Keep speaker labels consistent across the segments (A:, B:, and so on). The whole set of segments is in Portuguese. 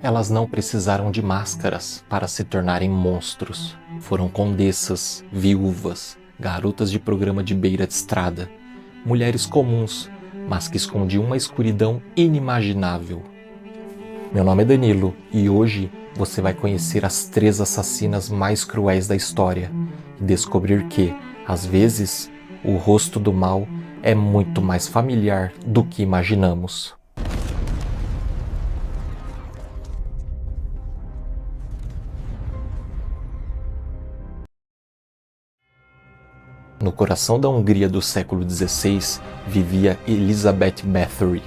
A: Elas não precisaram de máscaras para se tornarem monstros. Foram condessas, viúvas, garotas de programa de beira de estrada, mulheres comuns, mas que escondiam uma escuridão inimaginável. Meu nome é Danilo e hoje você vai conhecer as 3 assassinas mais cruéis da história e descobrir que, às vezes, o rosto do mal é muito mais familiar do que imaginamos. No coração da Hungria do século XVI vivia Elizabeth Bathory,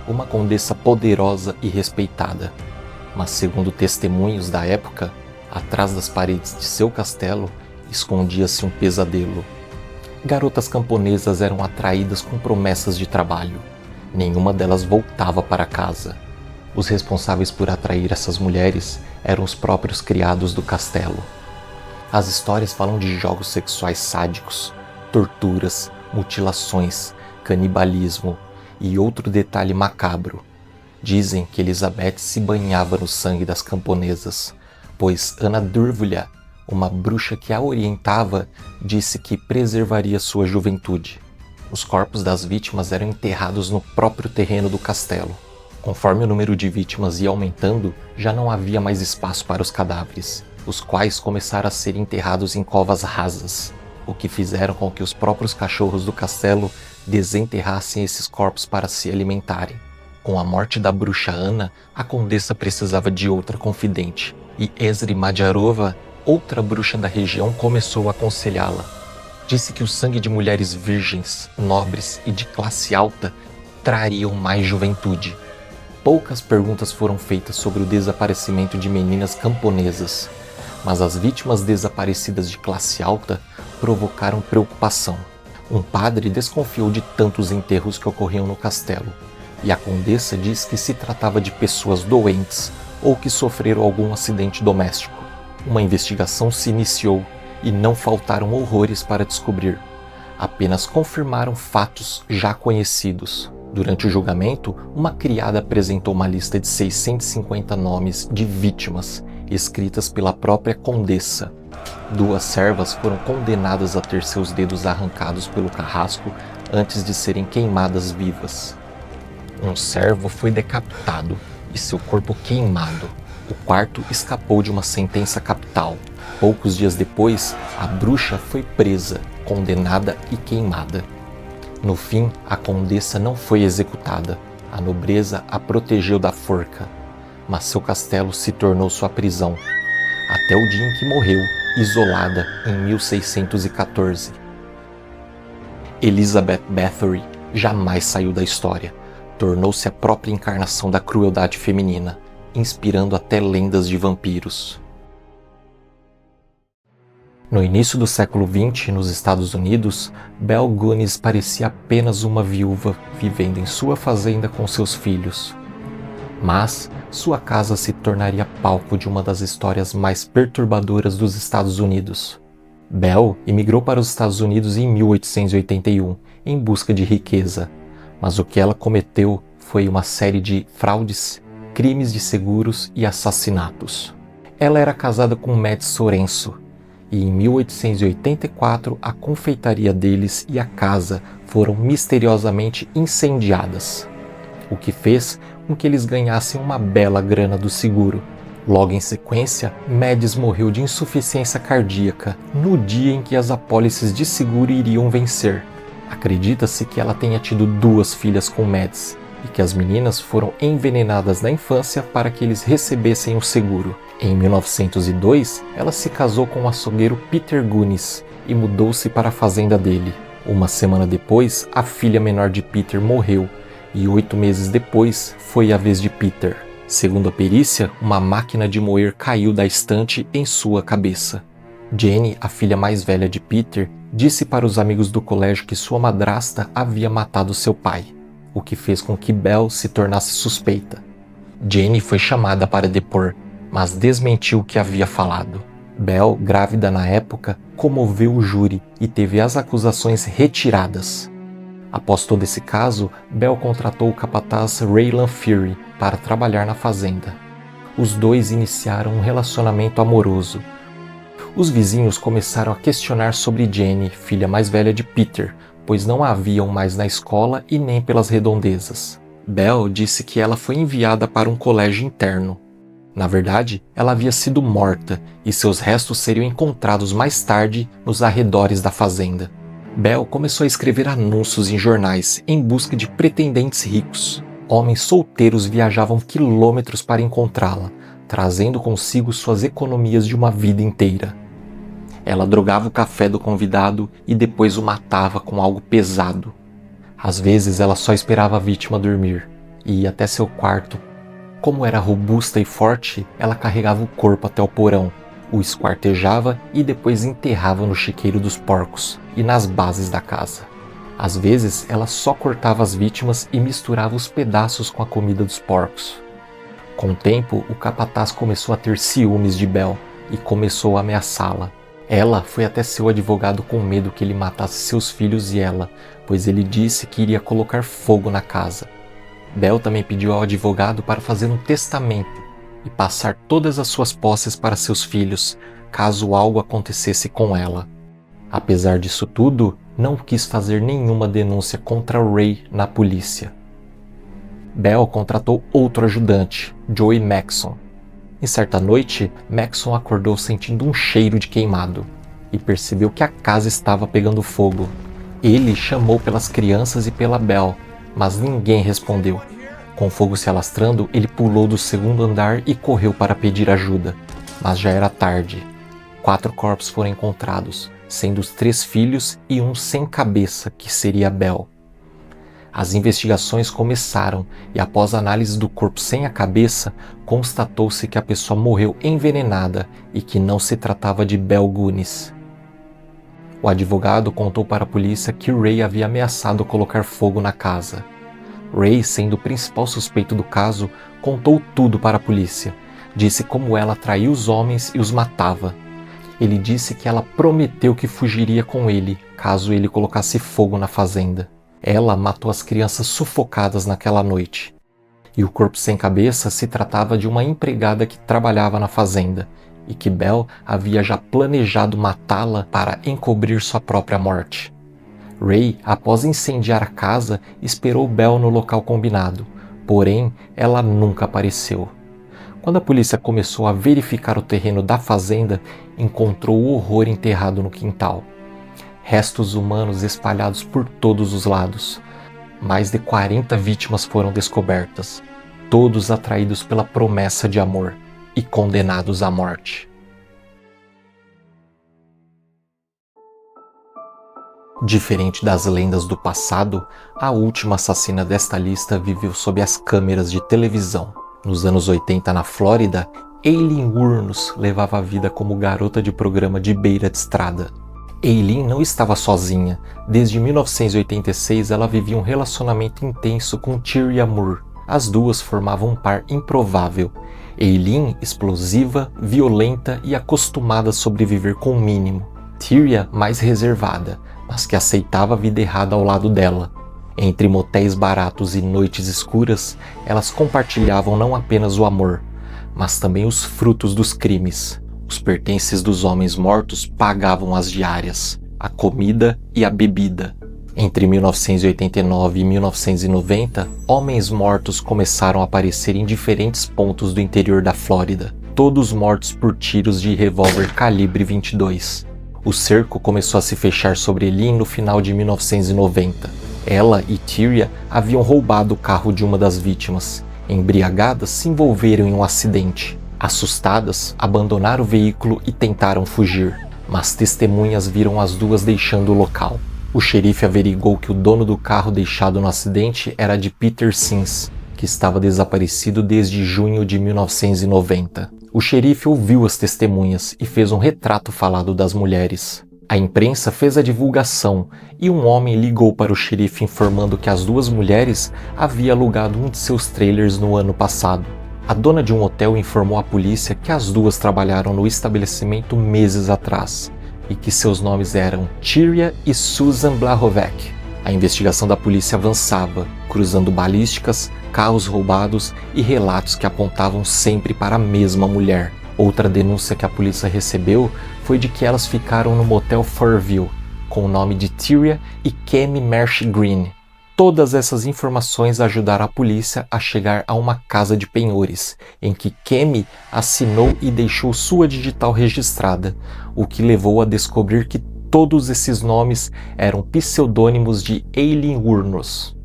A: uma condessa poderosa e respeitada. Mas segundo testemunhos da época, atrás das paredes de seu castelo escondia-se um pesadelo. Garotas camponesas eram atraídas com promessas de trabalho. Nenhuma delas voltava para casa. Os responsáveis por atrair essas mulheres eram os próprios criados do castelo. As histórias falam de jogos sexuais sádicos, torturas, mutilações, canibalismo e outro detalhe macabro. Dizem que Elizabeth se banhava no sangue das camponesas, pois Ana Dúrvulha, uma bruxa que a orientava, disse que preservaria sua juventude. Os corpos das vítimas eram enterrados no próprio terreno do castelo. Conforme o número de vítimas ia aumentando, já não havia mais espaço para os cadáveres, os quais começaram a ser enterrados em covas rasas, o que fizeram com que os próprios cachorros do castelo desenterrassem esses corpos para se alimentarem. Com a morte da bruxa Ana, a condessa precisava de outra confidente, e Ezri Madjarova, outra bruxa da região, começou a aconselhá-la. Disse que o sangue de mulheres virgens, nobres e de classe alta trariam mais juventude. Poucas perguntas foram feitas sobre o desaparecimento de meninas camponesas, mas as vítimas desaparecidas de classe alta provocaram preocupação. Um padre desconfiou de tantos enterros que ocorriam no castelo, e a condessa diz que se tratava de pessoas doentes ou que sofreram algum acidente doméstico. Uma investigação se iniciou e não faltaram horrores para descobrir. Apenas confirmaram fatos já conhecidos. Durante o julgamento, uma criada apresentou uma lista de 650 nomes de vítimas, escritas pela própria condessa. 2 servas foram condenadas a ter seus dedos arrancados pelo carrasco antes de serem queimadas vivas. Um servo foi decapitado e seu corpo queimado. O 4º escapou de uma sentença capital. Poucos dias depois, a bruxa foi presa, condenada e queimada. No fim, a condessa não foi executada. A nobreza a protegeu da forca, mas seu castelo se tornou sua prisão, até o dia em que morreu, isolada, em 1614. Elizabeth Bathory jamais saiu da história. Tornou-se a própria encarnação da crueldade feminina, inspirando até lendas de vampiros. No início do século XX, nos Estados Unidos, Belle Gunness parecia apenas uma viúva vivendo em sua fazenda com seus filhos. Mas sua casa se tornaria palco de uma das histórias mais perturbadoras dos Estados Unidos. Belle imigrou para os Estados Unidos em 1881, em busca de riqueza. Mas o que ela cometeu foi uma série de fraudes, crimes de seguros e assassinatos. Ela era casada com Matt Sorenso, e em 1884 a confeitaria deles e a casa foram misteriosamente incendiadas, o que fez com que eles ganhassem uma bela grana do seguro. Logo em sequência, Mads morreu de insuficiência cardíaca no dia em que as apólices de seguro iriam vencer. Acredita-se que ela tenha tido 2 filhas com Mads e que as meninas foram envenenadas na infância para que eles recebessem o seguro. Em 1902, ela se casou com o açougueiro Peter Gunness e mudou-se para a fazenda dele. Uma semana depois, a filha menor de Peter morreu e 8 meses depois foi a vez de Peter. Segundo a perícia, uma máquina de moer caiu da estante em sua cabeça. Jenny, a filha mais velha de Peter, disse para os amigos do colégio que sua madrasta havia matado seu pai, o que fez com que Belle se tornasse suspeita. Jenny foi chamada para depor, mas desmentiu o que havia falado. Belle, grávida na época, comoveu o júri e teve as acusações retiradas. Após todo esse caso, Belle contratou o capataz Raylan Fury para trabalhar na fazenda. os dois iniciaram um relacionamento amoroso. Os vizinhos começaram a questionar sobre Jenny, filha mais velha de Peter, pois não a haviam mais na escola e nem pelas redondezas. Belle disse que ela foi enviada para um colégio interno. Na verdade, ela havia sido morta e seus restos seriam encontrados mais tarde nos arredores da fazenda. Belle começou a escrever anúncios em jornais em busca de pretendentes ricos. Homens solteiros viajavam quilômetros para encontrá-la, trazendo consigo suas economias de uma vida inteira. Ela drogava o café do convidado e depois o matava com algo pesado. Às vezes ela só esperava a vítima dormir e ia até seu quarto. Como era robusta e forte, ela carregava o corpo até o porão, o esquartejava e depois enterrava no chiqueiro dos porcos e nas bases da casa. Às vezes ela só cortava as vítimas e misturava os pedaços com a comida dos porcos. Com o tempo, o capataz começou a ter ciúmes de Belle e começou a ameaçá-la. Ela foi até seu advogado com medo que ele matasse seus filhos e ela, pois ele disse que iria colocar fogo na casa. Belle também pediu ao advogado para fazer um testamento e passar todas as suas posses para seus filhos, caso algo acontecesse com ela. Apesar disso tudo, não quis fazer nenhuma denúncia contra Ray na polícia. Belle contratou outro ajudante, Joey Maxson. Em certa noite, Maxson acordou sentindo um cheiro de queimado e percebeu que a casa estava pegando fogo. Ele chamou pelas crianças e pela Belle, mas ninguém respondeu. Com o fogo se alastrando, ele pulou do segundo andar e correu para pedir ajuda, mas já era tarde. 4 corpos foram encontrados, sendo os 3 filhos e um sem cabeça, que seria Belle. As investigações começaram e após a análise do corpo sem a cabeça, constatou-se que a pessoa morreu envenenada e que não se tratava de Belle Gunness. O advogado contou para a polícia que Ray havia ameaçado colocar fogo na casa. Ray, sendo o principal suspeito do caso, contou tudo para a polícia. Disse como ela atraía os homens e os matava. Ele disse que ela prometeu que fugiria com ele, caso ele colocasse fogo na fazenda. Ela matou as crianças sufocadas naquela noite. E o corpo sem cabeça se tratava de uma empregada que trabalhava na fazenda, e que Belle havia já planejado matá-la para encobrir sua própria morte. Ray, após incendiar a casa, esperou Belle no local combinado, porém ela nunca apareceu. Quando a polícia começou a verificar o terreno da fazenda, encontrou o horror enterrado no quintal. Restos humanos espalhados por todos os lados. Mais de 40 vítimas foram descobertas, todos atraídos pela promessa de amor e condenados à morte. Diferente das lendas do passado, a última assassina desta lista viveu sob as câmeras de televisão. Nos anos 80, na Flórida, Aileen Wuornos levava a vida como garota de programa de beira de estrada. Aileen não estava sozinha. Desde 1986, ela vivia um relacionamento intenso com Tyria Moore. As duas formavam um par improvável. Aileen, explosiva, violenta e acostumada a sobreviver com o mínimo. Tyria, mais reservada, mas que aceitava a vida errada ao lado dela. Entre motéis baratos e noites escuras, elas compartilhavam não apenas o amor, mas também os frutos dos crimes. Os pertences dos homens mortos pagavam as diárias, a comida e a bebida. Entre 1989 e 1990, homens mortos começaram a aparecer em diferentes pontos do interior da Flórida, todos mortos por tiros de revólver calibre 22. O cerco começou a se fechar sobre Aileen no final de 1990. Ela e Tyria haviam roubado o carro de uma das vítimas. Embriagadas, se envolveram em um acidente. Assustadas, abandonaram o veículo e tentaram fugir, mas testemunhas viram as duas deixando o local. O xerife averigou que o dono do carro deixado no acidente era de Peter Sims, que estava desaparecido desde junho de 1990. O xerife ouviu as testemunhas e fez um retrato falado das mulheres. A imprensa fez a divulgação e um homem ligou para o xerife informando que as duas mulheres haviam alugado um de seus trailers no ano passado. A dona de um hotel informou à polícia que as duas trabalharam no estabelecimento meses atrás e que seus nomes eram Tyria e Susan Blahovec. A investigação da polícia avançava cruzando balísticas, carros roubados e relatos que apontavam sempre para a mesma mulher. Outra denúncia que a polícia recebeu foi de que elas ficaram no motel Fairview, com o nome de Tyria e Kemi Marsh Green. Todas essas informações ajudaram a polícia a chegar a uma casa de penhores, em que Kemi assinou e deixou sua digital registrada, o que levou a descobrir que todos esses nomes eram pseudônimos de Aileen Wuornos.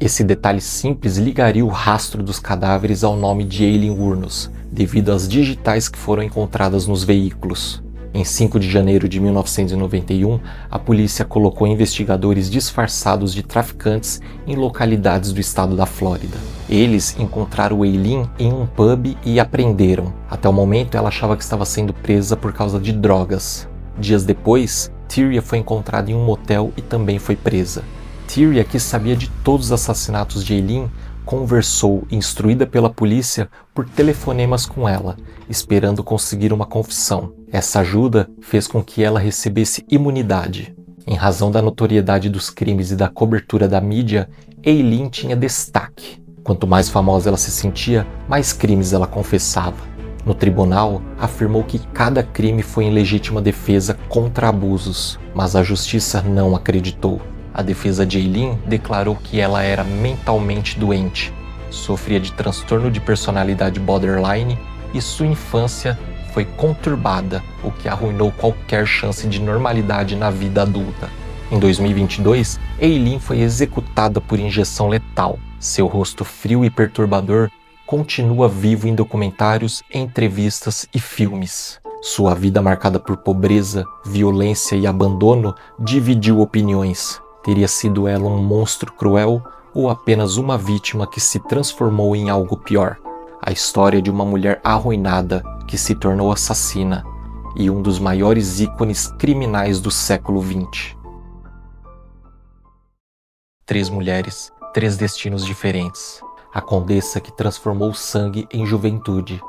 A: Esse detalhe simples ligaria o rastro dos cadáveres ao nome de Aileen Wuornos, devido às digitais que foram encontradas nos veículos. Em 5 de janeiro de 1991, a polícia colocou investigadores disfarçados de traficantes em localidades do estado da Flórida. Eles encontraram Aileen em um pub e a prenderam. Até o momento, ela achava que estava sendo presa por causa de drogas. Dias depois, Tyria foi encontrada em um motel e também foi presa. Tyria, que sabia de todos os assassinatos de Aileen, conversou, instruída pela polícia, por telefonemas com ela, esperando conseguir uma confissão. Essa ajuda fez com que ela recebesse imunidade. Em razão da notoriedade dos crimes e da cobertura da mídia, Aileen tinha destaque. Quanto mais famosa ela se sentia, mais crimes ela confessava. No tribunal, afirmou que cada crime foi em legítima defesa contra abusos, mas a justiça não acreditou. A defesa de Aileen declarou que ela era mentalmente doente, sofria de transtorno de personalidade borderline e sua infância foi conturbada, o que arruinou qualquer chance de normalidade na vida adulta. Em 2022, Aileen foi executada por injeção letal. Seu rosto frio e perturbador continua vivo em documentários, entrevistas e filmes. Sua vida marcada por pobreza, violência e abandono dividiu opiniões. Teria sido ela um monstro cruel ou apenas uma vítima que se transformou em algo pior? A história de uma mulher arruinada que se tornou assassina e um dos maiores ícones criminais do século XX. 3 mulheres, 3 destinos diferentes. A condessa que transformou o sangue em juventude.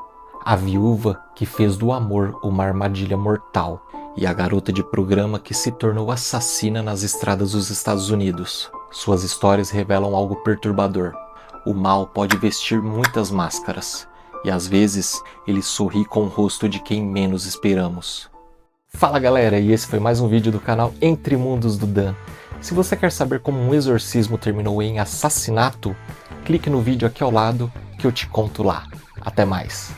A: A viúva que fez do amor uma armadilha mortal. E a garota de programa que se tornou assassina nas estradas dos Estados Unidos. Suas histórias revelam algo perturbador. O mal pode vestir muitas máscaras, e às vezes ele sorri com o rosto de quem menos esperamos. Fala galera, e esse foi mais um vídeo do canal Entre Mundos do Dan. Se você quer saber como um exorcismo terminou em assassinato, clique no vídeo aqui ao lado que eu te conto lá. Até mais!